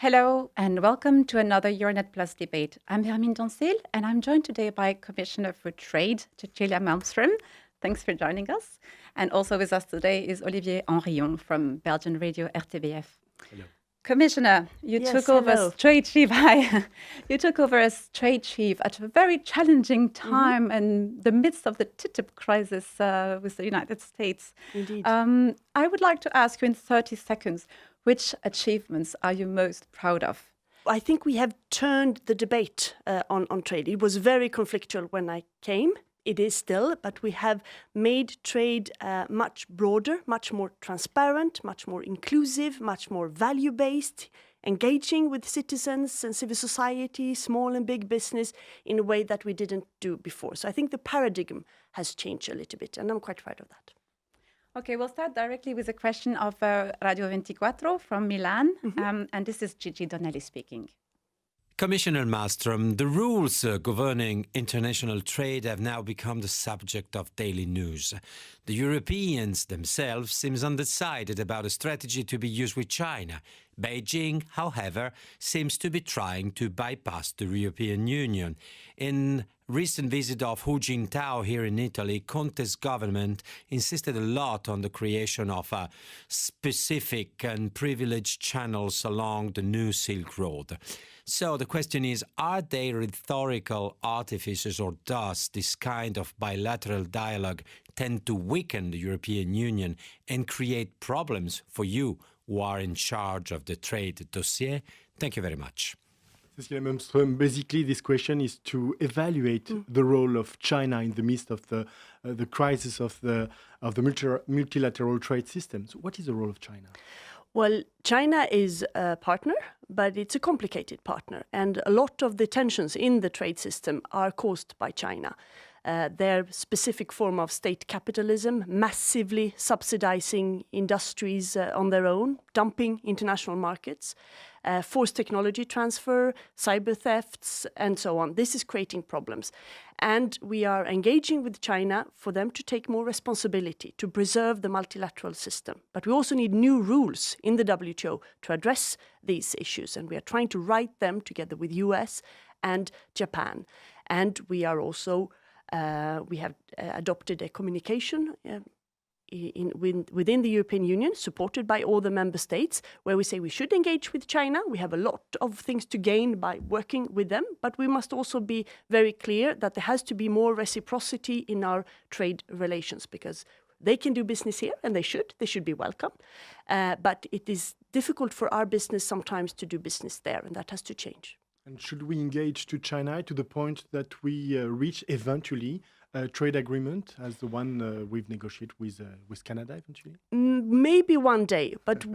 Hello and welcome to another Euranet Plus debate. I'm Hermine Donceel and I'm joined today by Commissioner for Trade, Cecilia Malmström. Thanks for joining us. And also with us today is Olivier Hanrion from Belgian radio RTBF. Hello. Commissioner, you took over as trade chief. You took over as trade chief at a very challenging time in the midst of the TTIP crisis with the United States. Indeed. I would like to ask you in 30 seconds, which achievements are you most proud of? I think we have turned the debate on trade. It was very conflictual when I came. It is still, but we have made trade much broader, much more transparent, much more inclusive, much more value-based, engaging with citizens and civil society, small and big business, in a way that we didn't do before. So I think the paradigm has changed a little bit, and I'm quite proud of that. Okay, we'll start directly with a question of Radio 24 from Milan, and this is Gigi Donnelly speaking. Commissioner Malmström, the rules governing international trade have now become the subject of daily news. The Europeans themselves seem undecided about a strategy to be used with China. Beijing, however, seems to be trying to bypass the European Union. In recent visit of Hu Jintao here in Italy, Conte's government insisted a lot on the creation of specific and privileged channels along the new Silk Road. So the question is, are they rhetorical artifices, or does this kind of bilateral dialogue tend to weaken the European Union and create problems for you who are in charge of the trade dossier? Thank you very much. Cecilia Malmström, basically this question is to evaluate the role of China in the midst of the crisis of the multilateral trade system. So what is the role of China? Well, China is a partner, but it's a complicated partner. And a lot of the tensions in the trade system are caused by China. Their specific form of state capitalism, massively subsidizing industries on their own, dumping international markets, forced technology transfer, cyber thefts, and so on. This is creating problems. And we are engaging with China for them to take more responsibility, to preserve the multilateral system. But we also need new rules in the WTO to address these issues. And we are trying to write them together with US and Japan. And we are also we have adopted a communication within the European Union, supported by all the member states, where we say we should engage with China. We have a lot of things to gain by working with them, but we must also be very clear that there has to be more reciprocity in our trade relations, because they can do business here, and they should be welcome. But it is difficult for our business sometimes to do business there, and that has to change. And should we engage to China to the point that we reach eventually a trade agreement as the one we've negotiated with Canada eventually? Maybe one day, but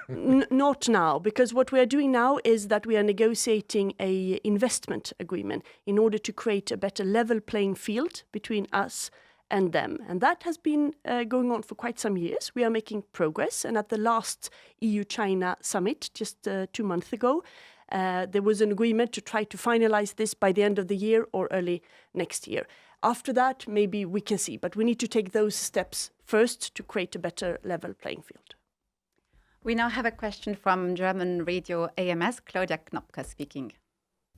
not now, because what we are doing now is that we are negotiating an investment agreement in order to create a better level playing field between us and them. And that has been going on for quite some years. We are making progress. And at the last EU-China summit, just 2 months ago, there was an agreement to try to finalize this by the end of the year or early next year. After that, maybe we can see, but we need to take those steps first to create a better level playing field. We now have a question from German radio AMS, Claudia Knopka speaking.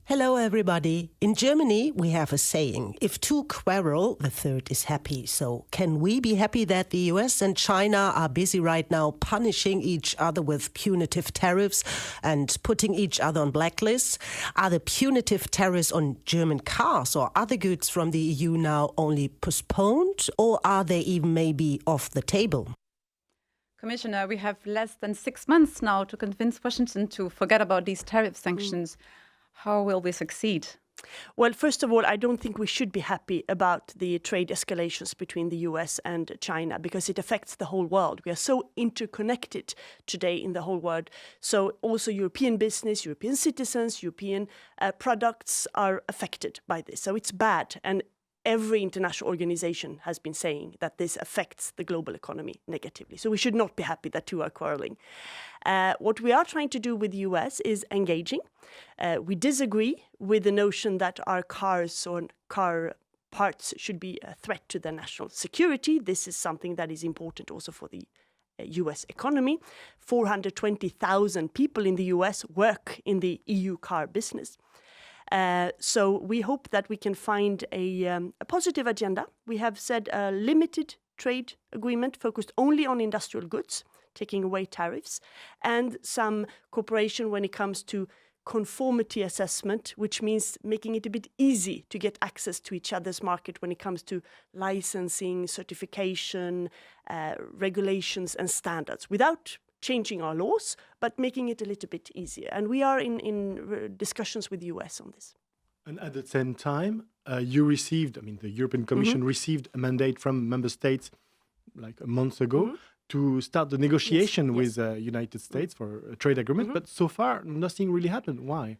Hello, everybody. In Germany, we have a saying, if two quarrel, the third is happy. So can we be happy that the US and China are busy right now punishing each other with punitive tariffs and putting each other on blacklists? Are the punitive tariffs on German cars or other goods from the EU now only postponed, or are they even maybe off the table? Commissioner, we have less than 6 months now to convince Washington to forget about these tariff sanctions. How will we succeed? Well, first of all, I don't think we should be happy about the trade escalations between the US and China, because it affects the whole world. We are so interconnected today in the whole world. So also European business, European citizens, European products are affected by this. So it's bad. And every international organization has been saying that this affects the global economy negatively. So we should not be happy that two are quarreling. What we are trying to do with the US is engaging. We disagree with the notion that our cars or car parts should be a threat to the national security. This is something that is important also for the US economy. 420,000 people in the US work in the EU car business. So we hope that we can find a positive agenda. We have said a limited trade agreement focused only on industrial goods, taking away tariffs, and some cooperation when it comes to conformity assessment, which means making it a bit easy to get access to each other's market when it comes to licensing, certification, regulations and standards, without changing our laws, but making it a little bit easier. And we are in discussions with the US on this. And at the same time, you received, the European Commission received a mandate from member states like a month ago to start the negotiation with the United States for a trade agreement. But so far, nothing really happened. Why?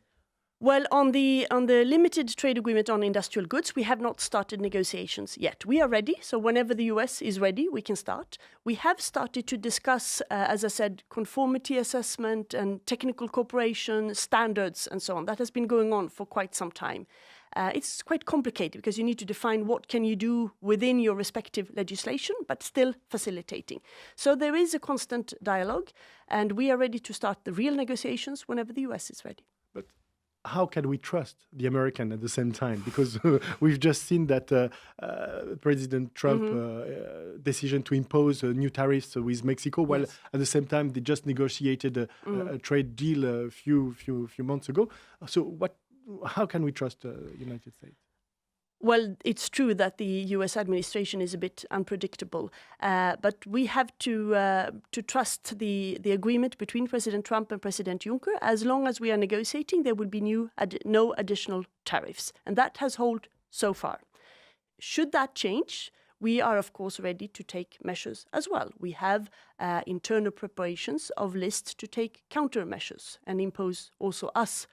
Well, on the limited trade agreement on industrial goods, we have not started negotiations yet. We are ready, so whenever the US is ready, we can start. We have started to discuss, as I said, conformity assessment and technical cooperation, standards and so on. That has been going on for quite some time. It's quite complicated because you need to define what can you do within your respective legislation, but still facilitating. So there is a constant dialogue, and we are ready to start the real negotiations whenever the US is ready. But how can we trust the American at the same time? Because we've just seen that President Trump decision to impose new tariffs with Mexico, while at the same time they just negotiated a trade deal a few months ago. So how can we trust the United States? Well, it's true that the US administration is a bit unpredictable, but we have to trust the agreement between President Trump and President Juncker. As long as we are negotiating, there will be no additional tariffs, and that has held so far. Should that change, we are, of course, ready to take measures as well. We have internal preparations of lists to take countermeasures and impose also us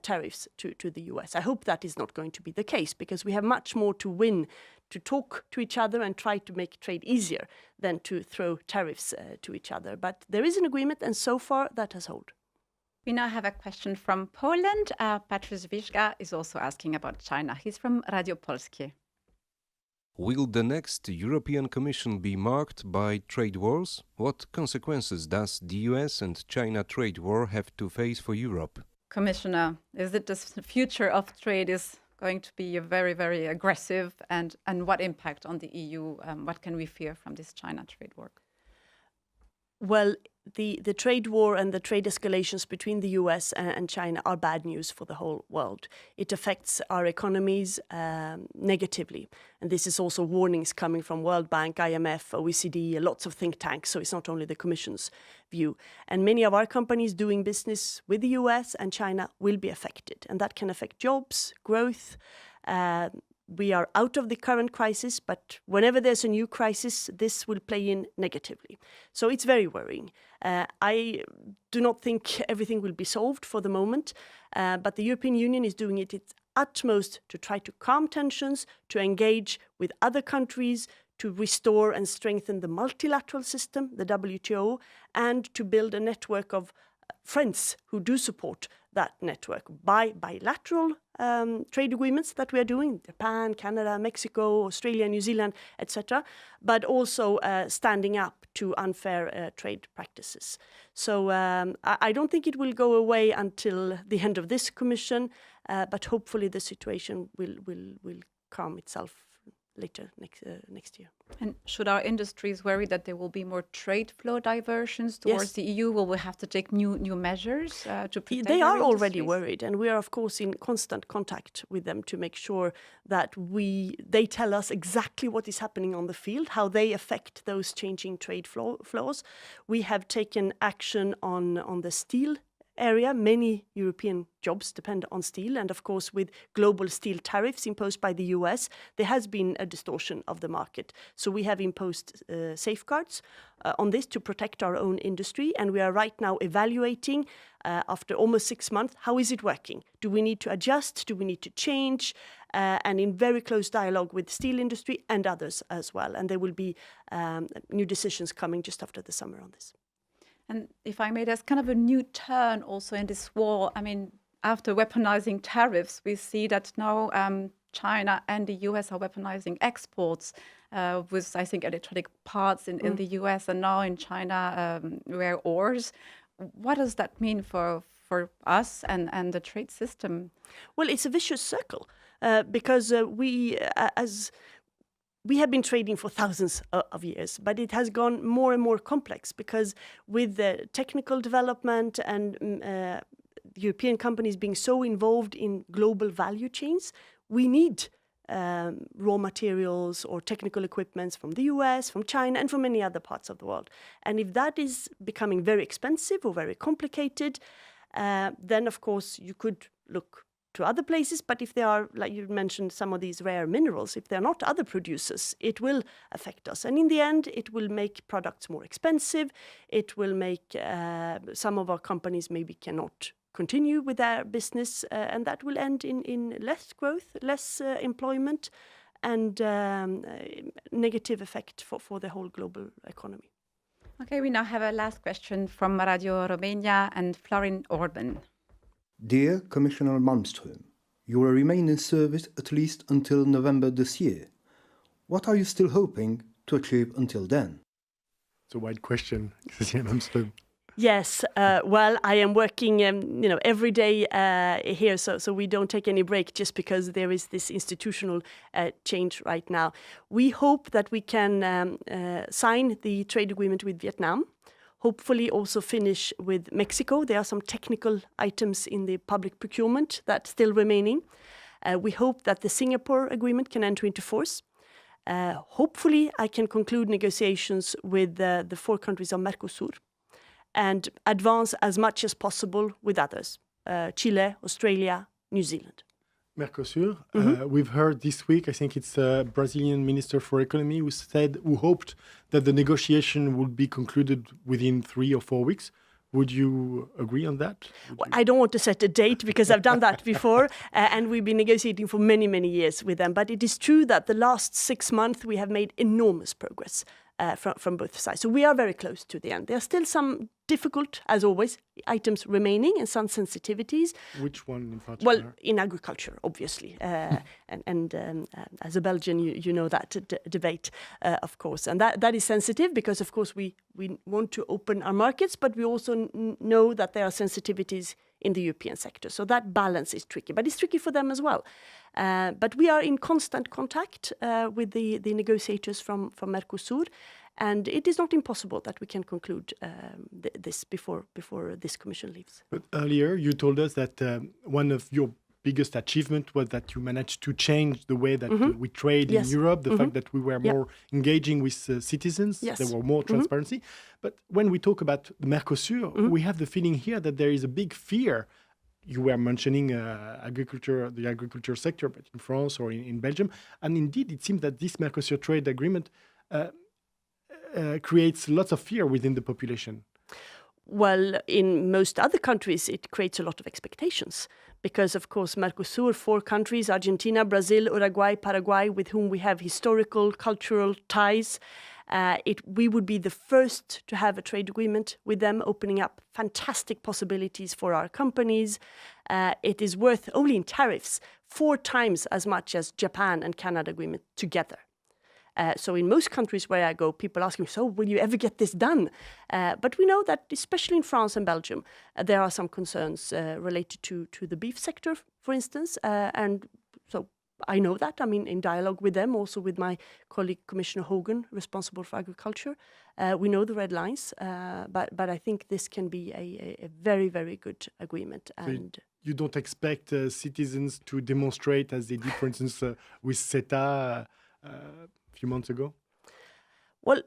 tariffs to the US. I hope that is not going to be the case, because we have much more to win to talk to each other and try to make trade easier than to throw tariffs to each other. But there is an agreement, and so far that has held. We now have a question from Poland. Patrice Wierzga is also asking about China. He's from Radio Polskie. Will the next European Commission be marked by trade wars? What consequences does the US and China trade war have to face for Europe? Commissioner, is it the future of trade is going to be very, very aggressive, and what impact on the EU? What can we fear from this China trade war? Well, the trade war and the trade escalations between the US and China are bad news for the whole world. It affects our economies negatively. And this is also warnings coming from World Bank, IMF, OECD, lots of think tanks. So it's not only the Commission's view. And many of our companies doing business with the US and China will be affected. And that can affect jobs, growth. We are out of the current crisis, but whenever there's a new crisis, this will play in negatively. So it's very worrying. I do not think everything will be solved for the moment, but the European Union is doing its utmost to try to calm tensions, to engage with other countries, to restore and strengthen the multilateral system, the WTO, and to build a network of friends who do support that network by bilateral trade agreements that we are doing, Japan, Canada, Mexico, Australia, New Zealand, etc., but also standing up to unfair trade practices. So I don't think it will go away until the end of this commission, but hopefully the situation will calm itself later next year. And should our industries worry that there will be more trade flow diversions towards the EU? Will we have to take new measures to protect They our are already industries? worried, and we are, of course, in constant contact with them to make sure that they tell us exactly what is happening on the field, how they affect those changing trade flows. We have taken action on the steel area. Many European jobs depend on steel, and of course with global steel tariffs imposed by the US, there has been a distortion of the market. So we have imposed safeguards on this to protect our own industry, and we are right now evaluating after almost 6 months, how is it working? Do we need to adjust? Do we need to change? And in very close dialogue with the steel industry and others as well. And there will be new decisions coming just after the summer on this. And if I may, there's kind of a new turn also in this war. I mean, after weaponizing tariffs, we see that now China and the US are weaponizing exports with, I think, electronic parts in the US and now in China, rare ores. What does that mean for us and the trade system? Well, it's a vicious circle because we have been trading for thousands of years, but it has gone more and more complex because with the technical development and European companies being so involved in global value chains, we need raw materials or technical equipments from the US, from China, and from many other parts of the world. And if that is becoming very expensive or very complicated, then of course you could look to other places. But if there are, like you mentioned, some of these rare minerals, if there are not other producers, it will affect us. And in the end, it will make products more expensive. It will make some of our companies maybe cannot continue with their business, and that will end in less growth, less employment, and negative effect for the whole global economy. Okay, we now have a last question from Radio Romania and Florin Orban. Dear Commissioner Malmström, you will remain in service at least until November this year. What are you still hoping to achieve until then? It's a wide question, Cecilia Malmström. Yes, well, I am working, every day here, so we don't take any break just because there is this institutional change right now. We hope that we can sign the trade agreement with Vietnam, hopefully also finish with Mexico. There are some technical items in the public procurement that's still remaining. We hope that the Singapore agreement can enter into force. Hopefully, I can conclude negotiations with the 4 countries of Mercosur and advance as much as possible with others, Chile, Australia, New Zealand. Mercosur, we've heard this week, I think it's a Brazilian Minister for Economy who hoped that the negotiation would be concluded within 3 or 4 weeks. Would you agree on that? Well, I don't want to set a date because I've done that before and we've been negotiating for many, many years with them. But it is true that the last 6 months we have made enormous progress from both sides. So we are very close to the end. There are still some difficult, as always, items remaining and some sensitivities. Which one in particular? Well, in agriculture, obviously. And as a Belgian, you know that debate, of course. And that is sensitive because, of course, we want to open our markets, but we also know that there are sensitivities in the European sector. So that balance is tricky, but it's tricky for them as well. But we are in constant contact with the negotiators from Mercosur, and it is not impossible that we can conclude this before this commission leaves. But earlier you told us that one of your biggest achievement was that you managed to change the way that we trade in Europe, the fact that we were more engaging with citizens, there were more transparency. But when we talk about the Mercosur, we have the feeling here that there is a big fear. You were mentioning the agriculture sector, but in France or in Belgium. And indeed, it seems that this Mercosur trade agreement creates lots of fear within the population. Well, in most other countries, it creates a lot of expectations because, of course, Mercosur, 4 countries, Argentina, Brazil, Uruguay, Paraguay, with whom we have historical, cultural ties. We would be the first to have a trade agreement with them, opening up fantastic possibilities for our companies. It is worth, only in tariffs, 4 times as much as Japan and Canada agreement together. So in most countries where I go, people ask me, so will you ever get this done? But we know that, especially in France and Belgium, there are some concerns related to the beef sector, for instance. And so I know that. I'm in dialogue with them, also with my colleague, Commissioner Hogan, responsible for agriculture. We know the red lines, but I think this can be a very, very good agreement. And you don't expect citizens to demonstrate as they did, for instance, with CETA a few months ago? Well,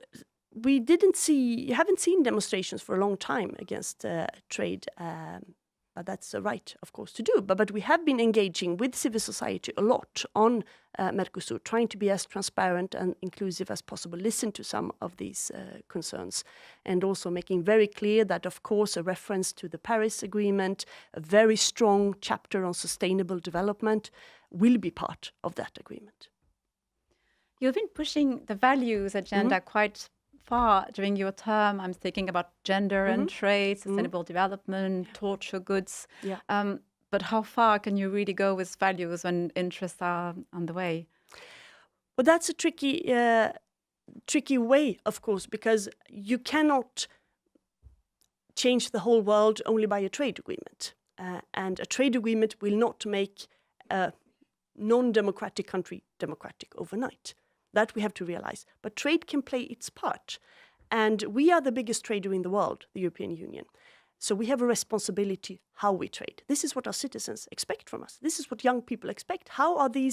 we haven't seen demonstrations for a long time against trade. But that's a right, of course, to do. But we have been engaging with civil society a lot on Mercosur, trying to be as transparent and inclusive as possible, listen to some of these concerns, and also making very clear that, of course, a reference to the Paris Agreement, a very strong chapter on sustainable development, will be part of that agreement. You've been pushing the values agenda quite far during your term. I'm thinking about gender and trade, sustainable development, torture goods. Yeah. but how far can you really go with values when interests are on the way? Well, that's a tricky way, of course, because you cannot change the whole world only by a trade agreement. And a trade agreement will not make a non-democratic country democratic overnight. That we have to realize. But trade can play its part. And we are the biggest trader in the world, the European Union. So we have a responsibility how we trade. This is what our citizens expect from us. This is what young people expect. How are the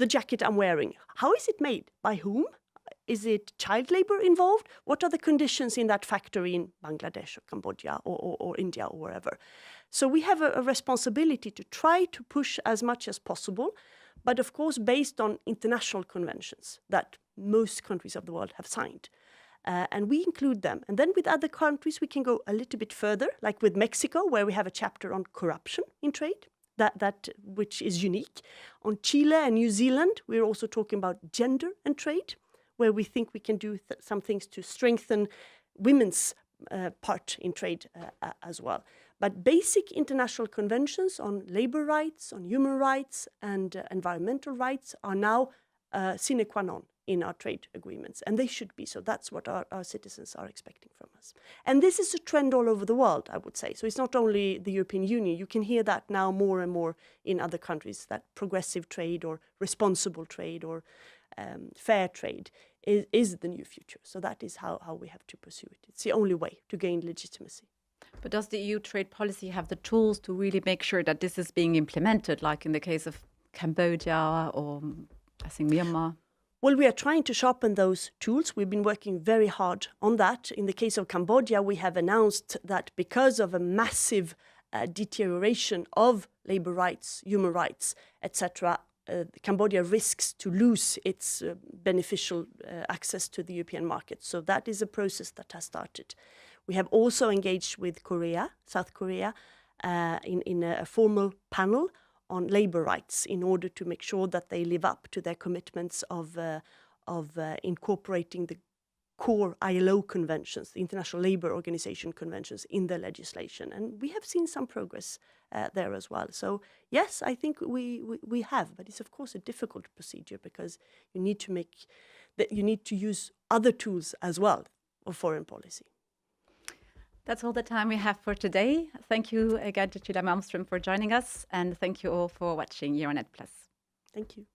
jacket I'm wearing, how is it made? By whom? Is it child labor involved? What are the conditions in that factory in Bangladesh or Cambodia or India or wherever? So we have a responsibility to try to push as much as possible, but of course based on international conventions that most countries of the world have signed. And we include them. And then with other countries, we can go a little bit further, like with Mexico, where we have a chapter on corruption in trade, which is unique. On Chile and New Zealand, we're also talking about gender and trade, where we think we can do some things to strengthen women's part in trade as well. But basic international conventions on labor rights, on human rights and environmental rights are now sine qua non in our trade agreements, and they should be. So that's what our citizens are expecting from us. And this is a trend all over the world, I would say. So it's not only the European Union. You can hear that now more and more in other countries, that progressive trade or responsible trade or fair trade is the new future. So that is how we have to pursue it. It's the only way to gain legitimacy. But does the EU trade policy have the tools to really make sure that this is being implemented, like in the case of Cambodia or I think Myanmar? Well, we are trying to sharpen those tools. We've been working very hard on that. In the case of Cambodia, we have announced that because of a massive deterioration of labor rights, human rights, etc., Cambodia risks to lose its beneficial access to the European market. So that is a process that has started. We have also engaged with South Korea, in a formal panel on labor rights in order to make sure that they live up to their commitments of incorporating the core ILO conventions, the International Labour Organization conventions, in their legislation. And we have seen some progress there as well. So yes, I think we have, but it's of course a difficult procedure because you need to use other tools as well of foreign policy. That's all the time we have for today. Thank you again to Cecilia Malmström for joining us, and thank you all for watching Euranet Plus. Thank you.